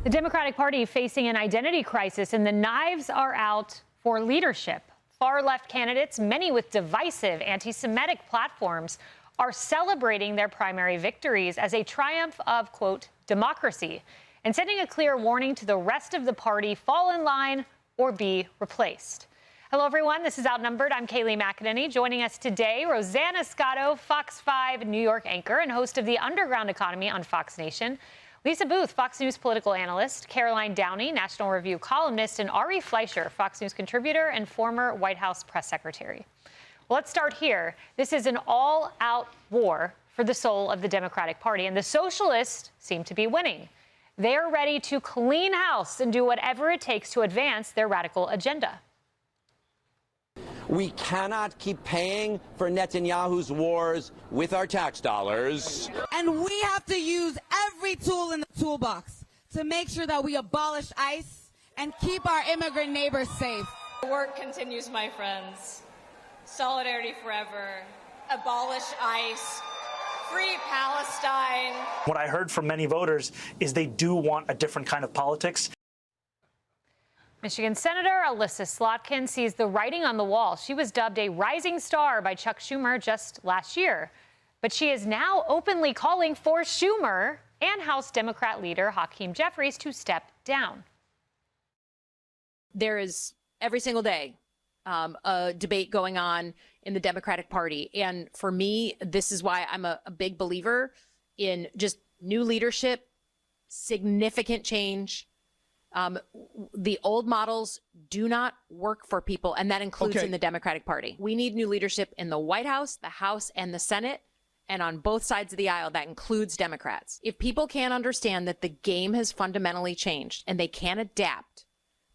The Democratic Party facing an identity crisis, and the knives are out for leadership. Far-left candidates, many with divisive anti-Semitic platforms, are celebrating their primary victories as a triumph of, quote, democracy, and sending a clear warning to the rest of the party: fall in line or be replaced. Hello, everyone. This is Outnumbered. I'm Kayleigh McEnany. Joining us today, Rosanna Scotto, Fox 5 New York anchor and host of The Underground Economy on Fox Nation. Lisa Booth, Fox News political analyst. Caroline Downey, National Review columnist. And Ari Fleischer, Fox News contributor and former White House press secretary. Well, let's start here. This is an all-out war for the soul of the Democratic Party, and the socialists seem to be winning. They're ready to clean house and do whatever it takes to advance their radical agenda. We cannot keep paying for Netanyahu's wars with our tax dollars. And we have to use every tool in the toolbox to make sure that we abolish ICE and keep our immigrant neighbors safe. The work continues, my friends. Solidarity forever. Abolish ICE. Free Palestine. What I heard from many voters is they do want a different kind of politics. Michigan Senator Elissa Slotkin sees the writing on the wall. She was dubbed a rising star by Chuck Schumer just last year. But she is now openly calling for Schumer and House Democrat leader Hakeem Jeffries to step down. There is every single day a debate going on in the Democratic Party. And for me, this is why I'm a big believer in just new leadership, significant change. The old models do not work for people, and that includes in the Democratic Party. We need new leadership in the White House, the House, and the Senate, and on both sides of the aisle. That includes Democrats. If people can't understand that the game has fundamentally changed and they can't adapt,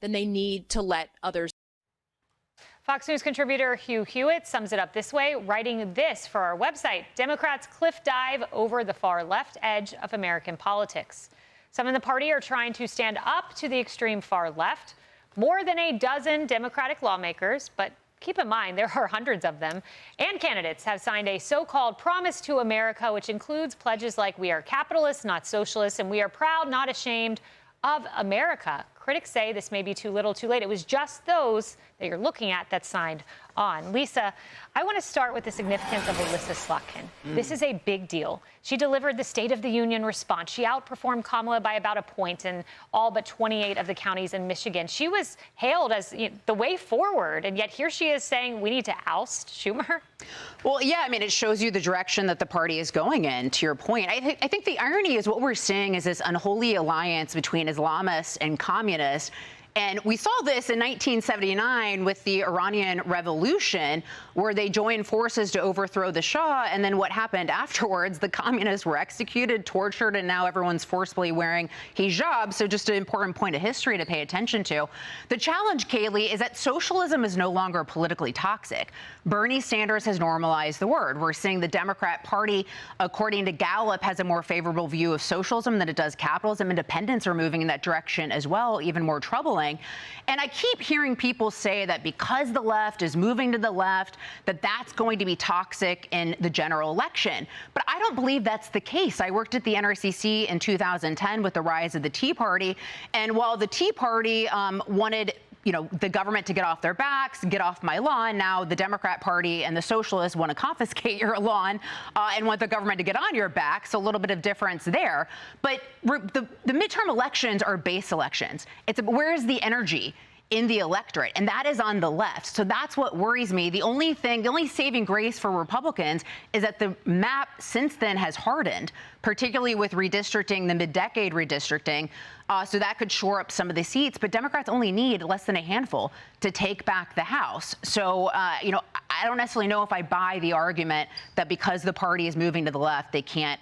then they need to let others. Fox News contributor Hugh Hewitt sums it up this way, writing this for our website: Democrats cliff dive over the far left edge of American politics. Some in the party are trying to stand up to the extreme far left. More than a dozen Democratic lawmakers, but keep in mind there are hundreds of them, and candidates have signed a so-called promise to America, which includes pledges like "we are capitalists, not socialists," and "we are proud, not ashamed of America." Critics say this may be too little, too late. It was just those that you're looking at that signed on. Lisa, I want to start with the significance of Elissa Slotkin. This is a big deal. She delivered the State of the Union response. She outperformed Kamala by about a point in all but 28 of the counties in Michigan. She was hailed as the way forward, and yet here she is saying we need to oust Schumer. Well, yeah, I mean, it shows you the direction that the party is going in, to your point. I think the irony is what we're seeing is this unholy alliance between Islamists and communists. And we saw this in 1979 with the Iranian Revolution, where they joined forces to overthrow the Shah. And then what happened afterwards? The communists were executed, tortured, and now everyone's forcibly wearing hijab. So just an important point of history to pay attention to. The challenge, Kayleigh, is that socialism is no longer politically toxic. Bernie Sanders has normalized the word. We're seeing the Democrat Party, according to Gallup, has a more favorable view of socialism than it does capitalism. Independents are moving in that direction as well, even more troubling. And I keep hearing people say that because the left is moving to the left, that that's going to be toxic in the general election. But I don't believe that's the case. I worked at the NRCC in 2010 with the rise of the Tea Party. And while the Tea Party wanted the government to get off their backs, get off my lawn, now the Democrat Party and the socialists want to confiscate your lawn and want the government to get on your back. So a little bit of difference there. But the midterm elections are base elections. Where's the energy in the electorate? And that is on the left. So that's what worries me. The only saving grace for Republicans is that the map since then has hardened, particularly with redistricting, the mid-decade redistricting. So that could shore up some of the seats. But Democrats only need less than a handful to take back the House. So, I don't necessarily know if I buy the argument that because the party is moving to the left, they can't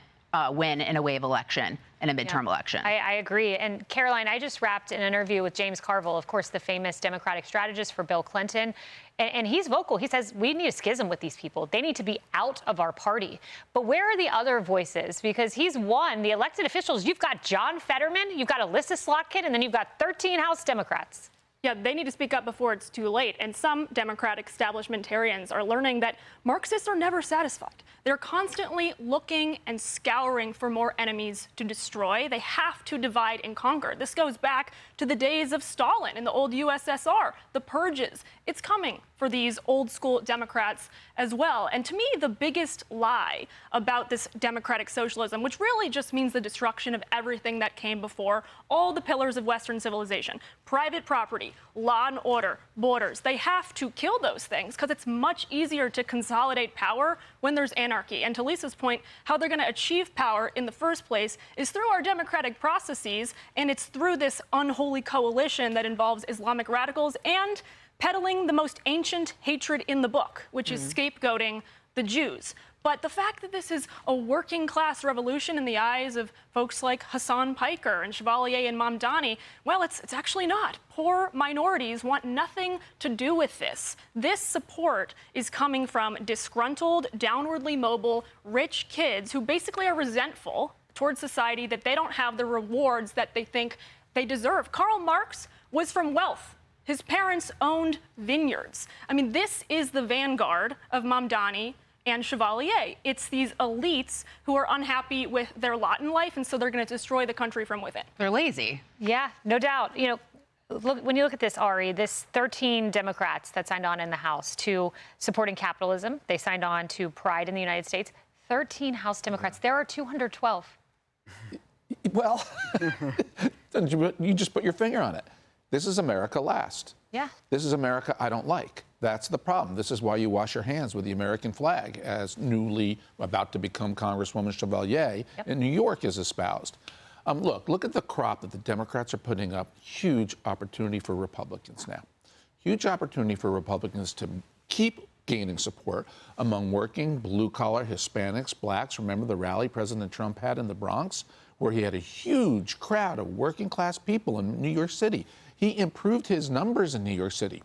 win in a wave election, in a midterm election. I agree. And Caroline, I just wrapped an interview with James Carville, of course, the famous Democratic strategist for Bill Clinton. And he's vocal. He says we need a schism with these people. They need to be out of our party. But where are the other voices? Because he's won the elected officials. You've got John Fetterman, you've got Elissa Slotkin, and then you've got 13 House Democrats. Yeah, they need to speak up before it's too late. And some Democratic establishmentarians are learning that Marxists are never satisfied. They're constantly looking and scouring for more enemies to destroy. They have to divide and conquer. This goes back to the days of Stalin in the old USSR, the purges. It's coming for these old school Democrats as well. And to me, the biggest lie about this democratic socialism, which really just means the destruction of everything that came before, all the pillars of Western civilization, private property, law and order, borders, they have to kill those things because it's much easier to consolidate power when there's anarchy. And to Lisa's point, how they're going to achieve power in the first place is through our democratic processes, and it's through this unholy coalition that involves Islamic radicals and peddling the most ancient hatred in the book, which is scapegoating the Jews. But the fact that this is a working class revolution in the eyes of folks like Hassan Piker and Chevalier and Mamdani, well, it's actually not. Poor minorities want nothing to do with this. This support is coming from disgruntled, downwardly mobile, rich kids who basically are resentful towards society that they don't have the rewards that they think they deserve. Karl Marx was from wealth. His parents owned vineyards. I mean, this is the vanguard of Mamdani and Chevalier. It's these elites who are unhappy with their lot in life, and so they're going to destroy the country from within. They're lazy. Yeah, no doubt. You know, look, when you look at this, Ari, this 13 Democrats that signed on in the House to supporting capitalism, they signed on to pride in the United States. 13 House Democrats. There are 212. Well, you just put your finger on it. This is America last. Yeah. This is America I don't like. That's the problem. This is why you wash your hands with the American flag, as newly about to become Congresswoman Chevalier in New York has espoused. Look at the crop that the Democrats are putting up. Huge opportunity for Republicans now. Huge opportunity for Republicans to keep gaining support among working, blue-collar, Hispanics, blacks. Remember the rally President Trump had in the Bronx, where he had a huge crowd of working-class people in New York City. He improved his numbers in New York City,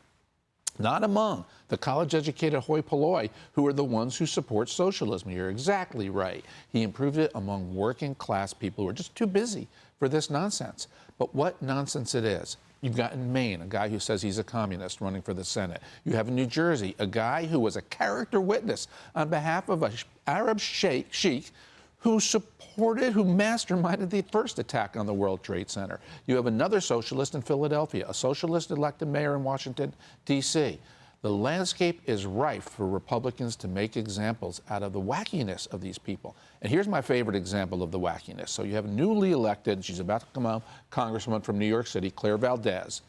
not among the college-educated hoi polloi who are the ones who support socialism. You're exactly right. He improved it among working-class people who are just too busy for this nonsense. But what nonsense it is. You've got in Maine a guy who says he's a communist running for the Senate. You have in New Jersey a guy who was a character witness on behalf of an Arab sheikh who masterminded the first attack on the World Trade Center. You have another socialist in Philadelphia, a socialist elected mayor in Washington, D.C. The landscape is rife for Republicans to make examples out of the wackiness of these people. And here's my favorite example of the wackiness. So you have a newly elected, she's about to come out, Congresswoman from New York City, Claire Valdez,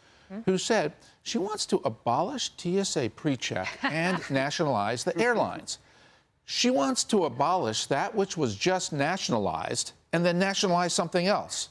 who said she wants to abolish TSA pre-check and nationalize the airlines. She wants to abolish that which was just nationalized and then nationalize something else.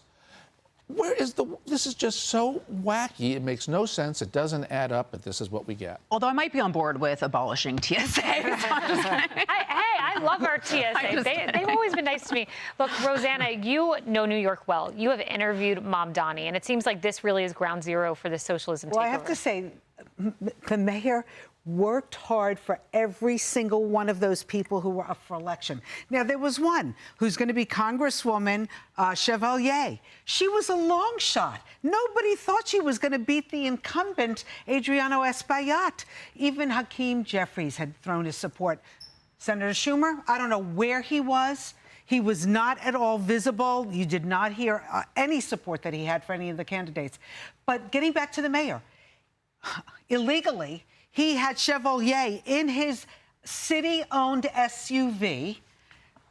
This is just so wacky. It makes no sense. It doesn't add up, but this is what we get. Although I might be on board with abolishing TSA. I love our TSA. They've always been nice to me. Look, Rosanna, you know New York well. You have interviewed Mamdani, and it seems like this really is ground zero for the socialism takeover. Well, I have to say, the mayor worked hard for every single one of those people who were up for election. Now, there was one who's going to be Congresswoman Chevalier. She was a long shot. Nobody thought she was going to beat the incumbent Adriano Espaillat. Even Hakeem Jeffries had thrown his support. Senator Schumer, I don't know where he was. He was not at all visible. You did not hear any support that he had for any of the candidates. But getting back to the mayor, illegally, he had Chevalier in his city-owned SUV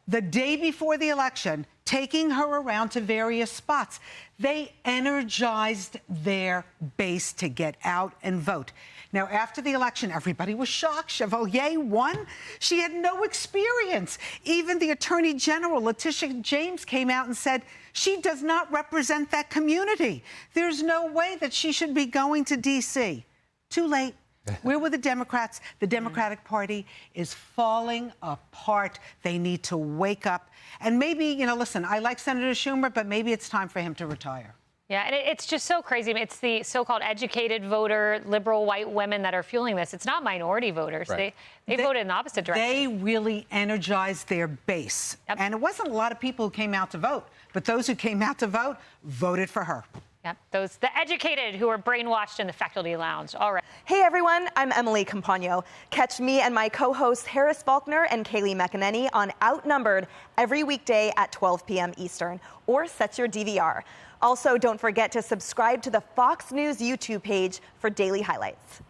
the day before the election, taking her around to various spots. They energized their base to get out and vote. Now, after the election, everybody was shocked. Chevalier won. She had no experience. Even the Attorney General, Letitia James, came out and said she does not represent that community. There's no way that she should be going to D.C. Too late. Where were the Democrats? The Democratic Party is falling apart. They need to wake up. And maybe, listen, I like Senator Schumer, but maybe it's time for him to retire. Yeah, and it's just so crazy. It's the so-called educated voter, liberal white women that are fueling this. It's not minority voters. Right. They voted in the opposite direction. They really energized their base. Yep. And it wasn't a lot of people who came out to vote, but those who came out to vote voted for her. Yep, the educated who are brainwashed in the faculty lounge. All right. Hey everyone, I'm Emily Campagno. Catch me and my co-hosts Harris Faulkner and Kayleigh McEnany on Outnumbered every weekday at 12 p.m. Eastern, or set your DVR. Also, don't forget to subscribe to the Fox News YouTube page for daily highlights.